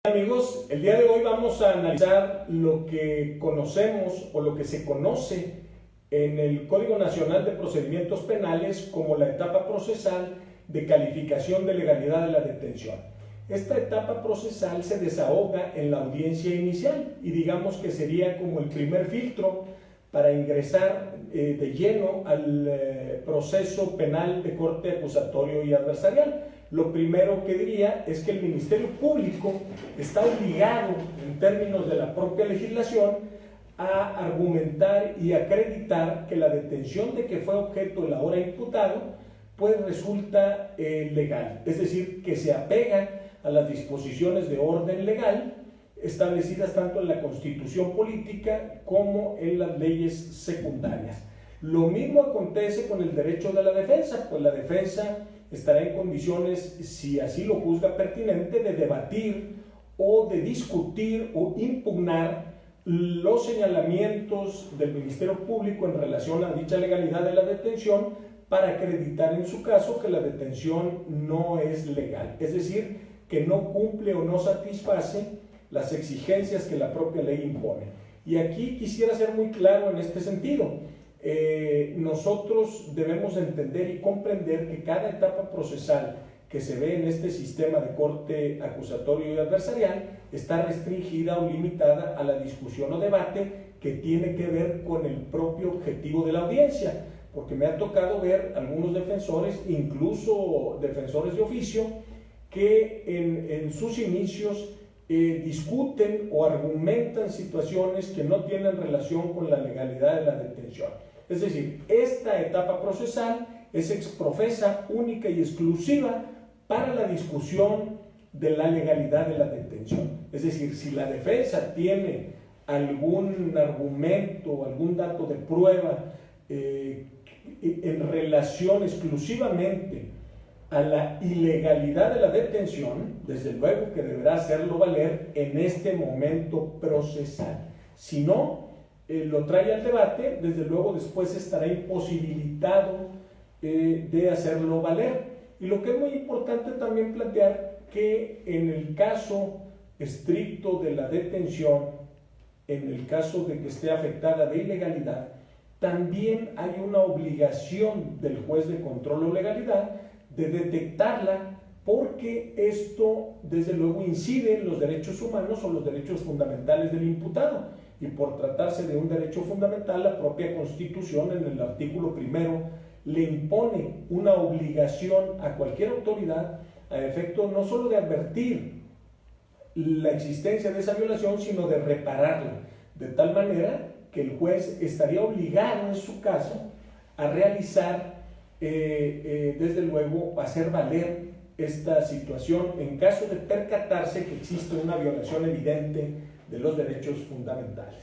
Amigos, el día de hoy vamos a analizar lo que conocemos o lo que se conoce en el Código Nacional de Procedimientos Penales como la etapa procesal de calificación de legalidad de la detención. Esta etapa procesal se desahoga en la audiencia inicial y digamos que sería como el primer filtro para ingresar de lleno al proceso penal de corte acusatorio y adversarial. Lo primero que diría es que el Ministerio Público está obligado, en términos de la propia legislación, a argumentar y acreditar que la detención de que fue objeto el ahora imputado, pues resulta legal, es decir, que se apega a las disposiciones de orden legal establecidas tanto en la Constitución política como en las leyes secundarias. Lo mismo acontece con el derecho de la defensa, pues la defensa estará en condiciones, si así lo juzga pertinente, de debatir o de discutir o impugnar los señalamientos del Ministerio Público en relación a dicha legalidad de la detención para acreditar en su caso que la detención no es legal, es decir, que no cumple o no satisface las exigencias que la propia ley impone. Y aquí quisiera ser muy claro en este sentido. Nosotros debemos entender y comprender que cada etapa procesal que se ve en este sistema de corte acusatorio y adversarial está restringida o limitada a la discusión o debate que tiene que ver con el propio objetivo de la audiencia, porque me ha tocado ver algunos defensores, incluso defensores de oficio, que en sus inicios discuten o argumentan situaciones que no tienen relación con la legalidad de la detención. Es decir, esta etapa procesal es exprofesa, única y exclusiva para la discusión de la legalidad de la detención. Es decir, si la defensa tiene algún argumento, algún dato de prueba en relación exclusivamente a la ilegalidad de la detención, desde luego que deberá hacerlo valer en este momento procesal. Si no, lo trae al debate, desde luego después estará imposibilitado de hacerlo valer. Y lo que es muy importante también plantear que en el caso estricto de la detención, en el caso de que esté afectada de ilegalidad, también hay una obligación del juez de control o legalidad de detectarla, porque esto desde luego incide en los derechos humanos o los derechos fundamentales del imputado, y por tratarse de un derecho fundamental, la propia Constitución en el artículo primero le impone una obligación a cualquier autoridad a efecto no solo de advertir la existencia de esa violación, sino de repararla, de tal manera que el juez estaría obligado en su caso a realizar desde luego hacer valer esta situación en caso de percatarse que existe una violación evidente de los derechos fundamentales.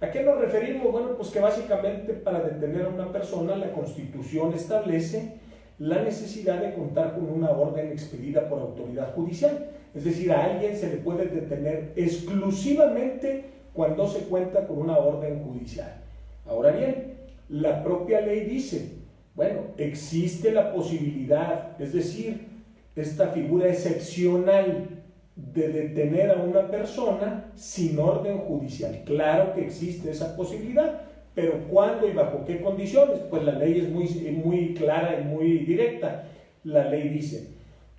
¿A qué nos referimos? Bueno, pues que básicamente para detener a una persona la Constitución establece la necesidad de contar con una orden expedida por autoridad judicial, es decir, a alguien se le puede detener exclusivamente cuando se cuenta con una orden judicial. Ahora bien, la propia ley dice, bueno, existe la posibilidad, es decir, esta figura excepcional de detener a una persona sin orden judicial. Claro que existe esa posibilidad, pero ¿cuándo y bajo qué condiciones? Pues la ley es muy clara y muy directa. La ley dice,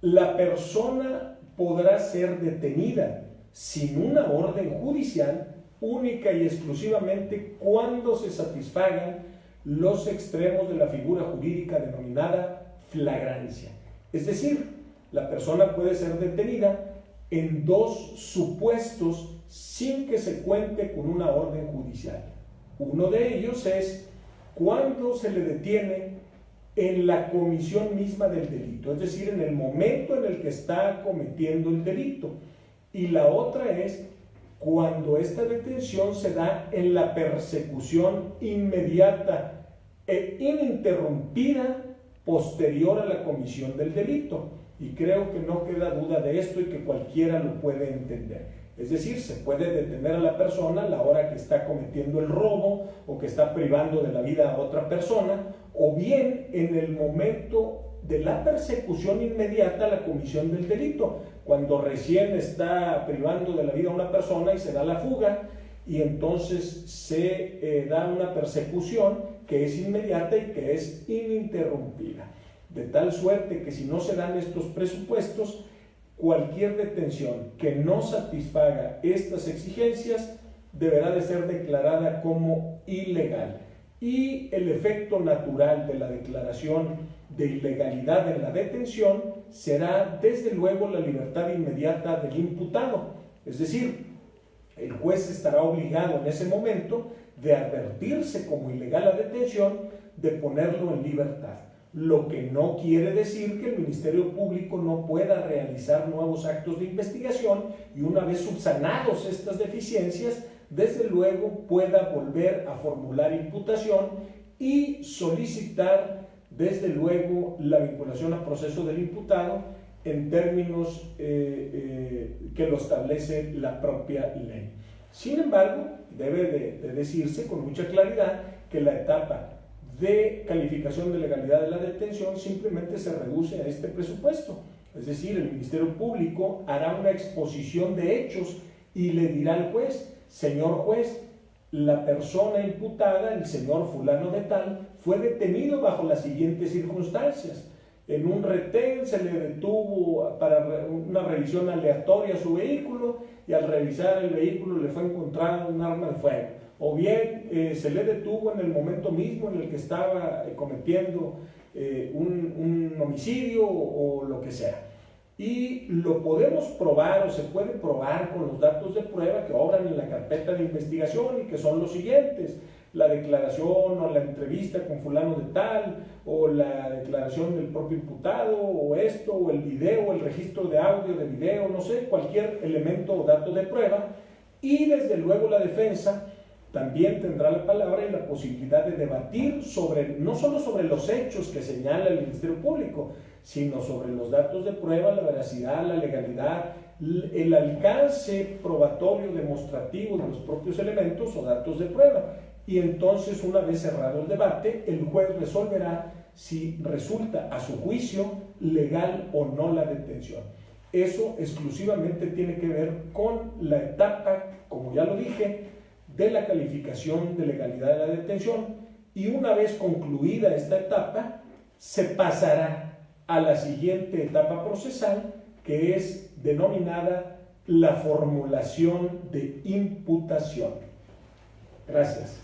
la persona podrá ser detenida sin una orden judicial única y exclusivamente cuando se satisfagan los extremos de la figura jurídica denominada flagrancia. Es decir, la persona puede ser detenida en dos supuestos sin que se cuente con una orden judicial. Uno de ellos es cuando se le detiene en la comisión misma del delito, es decir, en el momento en el que está cometiendo el delito. Y la otra es cuando esta detención se da en la persecución inmediata e ininterrumpida posterior a la comisión del delito. Y creo que no queda duda de esto y que cualquiera lo puede entender. Es decir, se puede detener a la persona a la hora que está cometiendo el robo o que está privando de la vida a otra persona, o bien en el momento de la persecución inmediata a la comisión del delito. cuando recién está privando de la vida a una persona y se da la fuga, y entonces se da una persecución que es inmediata y que es ininterrumpida. De tal suerte que si no se dan estos presupuestos, cualquier detención que no satisfaga estas exigencias deberá de ser declarada como ilegal. Y el efecto natural de la declaración de ilegalidad en la detención será desde luego la libertad inmediata del imputado. Es decir, el juez estará obligado en ese momento de advertirse como ilegal la detención, de ponerlo en libertad. Lo que no quiere decir que el Ministerio Público no pueda realizar nuevos actos de investigación y una vez subsanados estas deficiencias, desde luego pueda volver a formular imputación y solicitar desde luego la vinculación a proceso del imputado en términos que lo establece la propia ley. Sin embargo, debe de decirse con mucha claridad que la etapa de calificación de legalidad de la detención simplemente se reduce a este presupuesto. Es decir, el Ministerio Público hará una exposición de hechos y le dirá al juez: señor juez, la persona imputada, el señor fulano de tal, fue detenido bajo las siguientes circunstancias. En un retén se le detuvo para una revisión aleatoria a su vehículo y al revisar el vehículo le fue encontrado un arma de fuego. O bien se le detuvo en el momento mismo en el que estaba cometiendo un homicidio o lo que sea. Y lo podemos probar o se puede probar con los datos de prueba que obran en la carpeta de investigación y que son los siguientes: la declaración o la entrevista con fulano de tal, o la declaración del propio imputado, o esto, o el video, o el registro de audio, de video, no sé, cualquier elemento o dato de prueba. Y desde luego la defensa también tendrá la palabra y la posibilidad de debatir no solo sobre los hechos que señala el Ministerio Público, sino sobre los datos de prueba, la veracidad, la legalidad, el alcance probatorio demostrativo de los propios elementos o datos de prueba. Y entonces, una vez cerrado el debate, el juez resolverá si resulta a su juicio legal o no la detención. Eso exclusivamente tiene que ver con la etapa, como ya lo dije, de la calificación de legalidad de la detención, y una vez concluida esta etapa se pasará a la siguiente etapa procesal, que es denominada la formulación de imputación. Gracias.